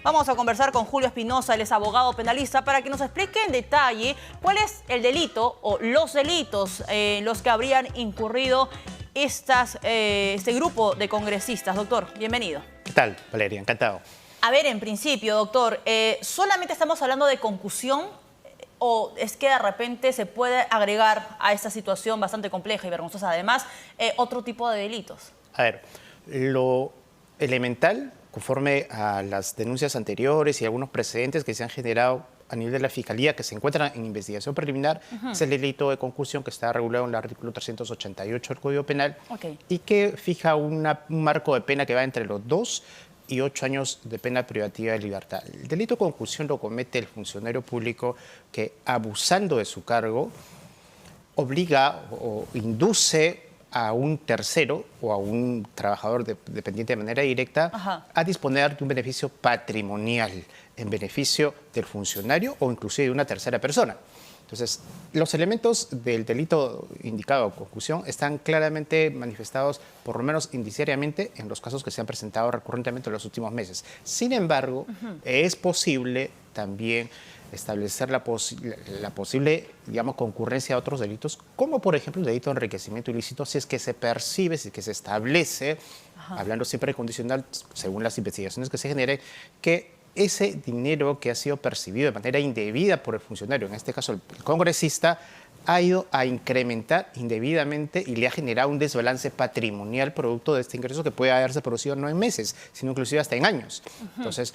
Vamos a conversar con Julio Espinosa, él es abogado penalista, para que nos explique en detalle cuál es el delito o los delitos en los que habrían incurrido este grupo de congresistas. Doctor, bienvenido. ¿Qué tal, Valeria? Encantado. A ver, en principio, doctor, ¿solamente estamos hablando de concusión o es que de repente se puede agregar a esta situación bastante compleja y vergonzosa, además, otro tipo de delitos? A ver, lo elemental, conforme a las denuncias anteriores y algunos precedentes que se han generado a nivel de la Fiscalía, que se encuentran en investigación preliminar, es el delito de concursión que está regulado en el artículo 388 del Código Penal y que fija un marco de pena que va entre los 2 y 8 años de pena privativa de libertad. El delito de concursión lo comete el funcionario público que, abusando de su cargo, obliga o induce a un tercero o a un trabajador dependiente de manera directa a disponer de un beneficio patrimonial en beneficio del funcionario o inclusive de una tercera persona. Entonces, los elementos del delito indicado, concusión, están claramente manifestados, por lo menos indiciariamente, en los casos que se han presentado recurrentemente en los últimos meses. Sin embargo, es posible también establecer la posible, digamos, concurrencia a otros delitos, como por ejemplo el delito de enriquecimiento ilícito, si es que se percibe, si es que se establece, hablando siempre de condicional, según las investigaciones que se generen, que ese dinero que ha sido percibido de manera indebida por el funcionario, en este caso el congresista, ha ido a incrementar indebidamente y le ha generado un desbalance patrimonial producto de este ingreso que puede haberse producido no en meses, sino inclusive hasta en años. Entonces,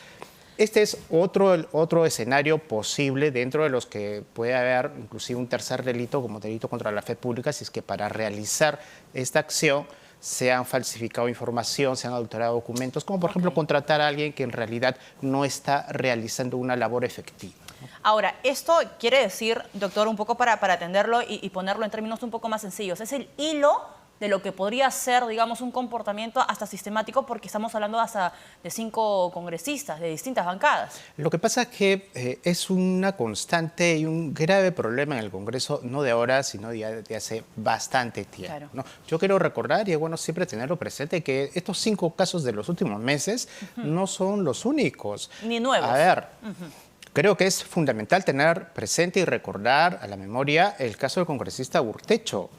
este es otro escenario posible dentro de los que puede haber inclusive un tercer delito como delito contra la fe pública, si es que para realizar esta acción se han falsificado información, se han adulterado documentos, como por ejemplo contratar a alguien que en realidad no está realizando una labor efectiva. Ahora, esto quiere decir, doctor, un poco para atenderlo y ponerlo en términos un poco más sencillos, es el hilo de lo que podría ser, digamos, un comportamiento hasta sistemático, porque estamos hablando hasta de 5 congresistas de distintas bancadas. Lo que pasa es que es una constante y un grave problema en el Congreso, no de ahora, sino de hace bastante tiempo. Claro. ¿No? Yo quiero recordar, y es bueno siempre tenerlo presente, que estos 5 casos de los últimos meses no son los únicos. Ni nuevos. A ver. Creo que es fundamental tener presente y recordar a la memoria el caso del congresista Urtecho,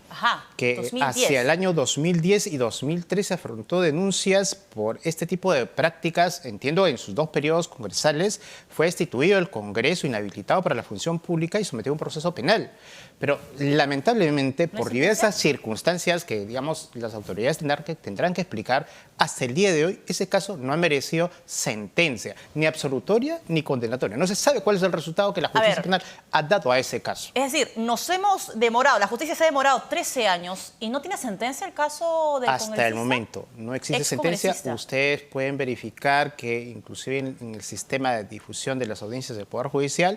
que 2010. Hacia el año 2010 y 2013 afrontó denuncias por este tipo de prácticas. Entiendo, en sus 2 periodos congresales fue destituido del Congreso, inhabilitado para la función pública y sometido a un proceso penal. Pero lamentablemente, por diversas circunstancias que, digamos, las autoridades tendrán que explicar, hasta el día de hoy ese caso no ha merecido sentencia, ni absolutoria ni condenatoria. No se sabe cuál es el resultado que la justicia penal ha dado a ese caso. Es decir, nos hemos demorado, la justicia se ha demorado 13 años y no tiene sentencia el caso del congresista. Hasta el momento no existe sentencia. Ustedes pueden verificar que inclusive en el sistema de difusión de las audiencias del Poder Judicial,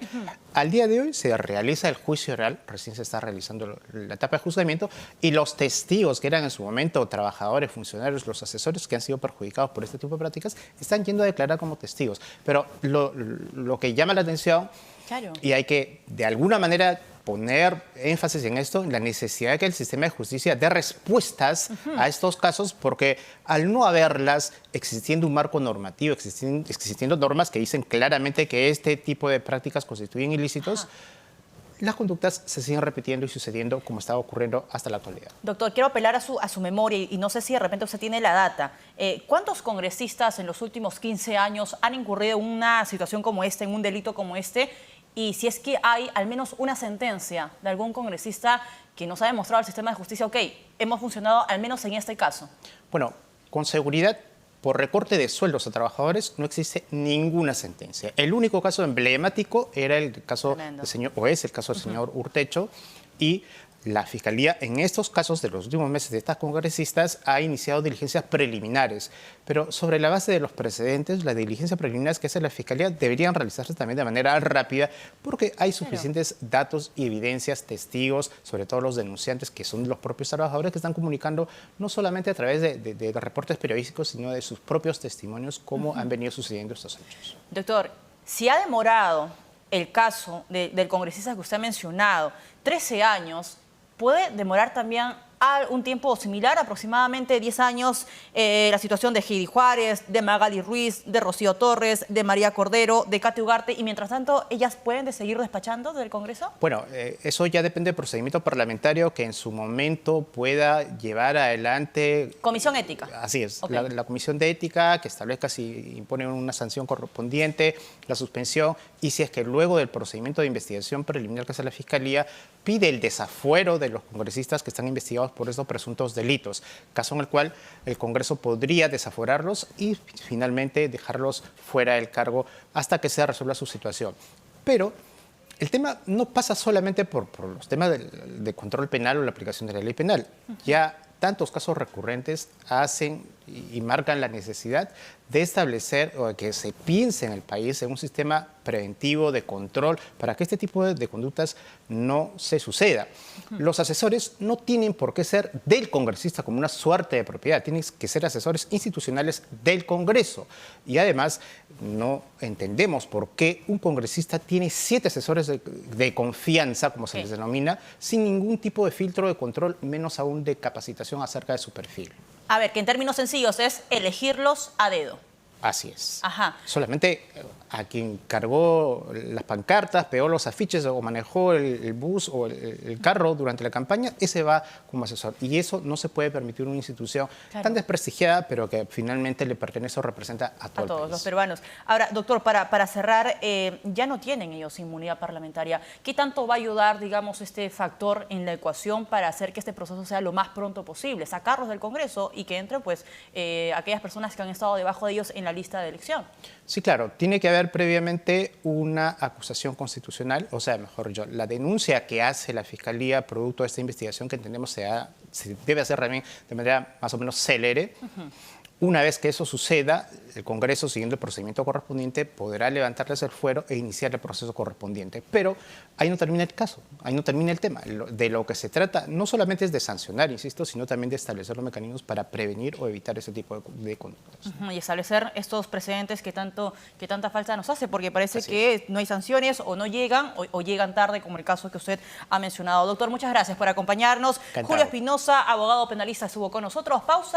al día de hoy se realiza el juicio oral, recién se está realizando la etapa de juzgamiento, y los testigos que eran en su momento trabajadores, funcionarios, los asesores que han sido perjudicados por este tipo de prácticas, están yendo a declarar como testigos. Pero lo que llama la atención, y hay que de alguna manera poner énfasis en esto, en la necesidad de que el sistema de justicia dé respuestas a estos casos, porque al no haberlas, existiendo un marco normativo, existiendo normas que dicen claramente que este tipo de prácticas constituyen ilícitos, las conductas se siguen repitiendo y sucediendo como estaba ocurriendo hasta la actualidad. Doctor, quiero apelar a su memoria y no sé si de repente usted tiene la data. ¿Cuántos congresistas en los últimos 15 años han incurrido en una situación como esta, en un delito como este? Y si es que hay al menos una sentencia de algún congresista que nos ha demostrado al sistema de justicia, ok, hemos funcionado al menos en este caso. Bueno, con seguridad, por recorte de sueldos a trabajadores no existe ninguna sentencia. El único caso emblemático era el caso del señor, o es el caso del señor Urtecho, y la Fiscalía en estos casos de los últimos meses de estas congresistas ha iniciado diligencias preliminares, pero sobre la base de los precedentes, las diligencias preliminares que hace la Fiscalía deberían realizarse también de manera rápida, porque hay suficientes datos y evidencias, testigos, sobre todo los denunciantes, que son los propios trabajadores que están comunicando no solamente a través de reportes periodísticos, sino de sus propios testimonios, cómo han venido sucediendo estos hechos. Doctor, si ha demorado el caso del congresista que usted ha mencionado 13 años, ¿puede demorar también a un tiempo similar, aproximadamente 10 años, la situación de Heidi Juárez, de Magali Ruiz, de Rocío Torres, de María Cordero, de Katy Ugarte, y mientras tanto, ¿ellas pueden seguir despachando del Congreso? Bueno, eso ya depende del procedimiento parlamentario que en su momento pueda llevar adelante... Comisión ética. Así es, Okay. la Comisión de Ética que establezca si impone una sanción correspondiente, la suspensión, y si es que luego del procedimiento de investigación preliminar que hace la Fiscalía pide el desafuero de los congresistas que están investigados por estos presuntos delitos, caso en el cual el Congreso podría desaforarlos y finalmente dejarlos fuera del cargo hasta que se resuelva su situación. Pero el tema no pasa solamente por los temas de control penal o la aplicación de la ley penal. Ya tantos casos recurrentes hacen y marcan la necesidad de establecer o de que se piense en el país en un sistema preventivo de control para que este tipo de conductas no se suceda. Los asesores no tienen por qué ser del congresista como una suerte de propiedad, tienen que ser asesores institucionales del Congreso. Y además no entendemos por qué un congresista tiene 7 asesores de confianza, como se les denomina, sin ningún tipo de filtro de control, menos aún de capacitación acerca de su perfil. A ver, que en términos sencillos es elegirlos a dedo. Así es. Ajá. Solamente a quien cargó las pancartas, pegó los afiches o manejó el bus o el carro durante la campaña, ese va como asesor. Y eso no se puede permitir en una institución tan desprestigiada, pero que finalmente le pertenece o representa a todo el todos país. los peruanos. Ahora, doctor, para cerrar, ya no tienen ellos inmunidad parlamentaria. ¿Qué tanto va a ayudar, digamos, este factor en la ecuación para hacer que este proceso sea lo más pronto posible? Sacarlos del Congreso y que entren, pues, aquellas personas que han estado debajo de ellos en la lista de elección. Sí, claro. Tiene que haber previamente una acusación constitucional, o sea, mejor yo, la denuncia que hace la Fiscalía producto de esta investigación que entendemos se debe hacer también de manera más o menos célere. Una vez que eso suceda, el Congreso, siguiendo el procedimiento correspondiente, podrá levantarles el fuero e iniciar el proceso correspondiente. Pero ahí no termina el caso, ahí no termina el tema. De lo que se trata no solamente es de sancionar, insisto, sino también de establecer los mecanismos para prevenir o evitar ese tipo de conductas. Y establecer estos precedentes que tanta falta nos hace, porque parece que no hay sanciones o no llegan o llegan tarde, como el caso que usted ha mencionado. Doctor, muchas gracias por acompañarnos. Encantado. Julio Espinosa, abogado penalista, estuvo con nosotros. Pausa.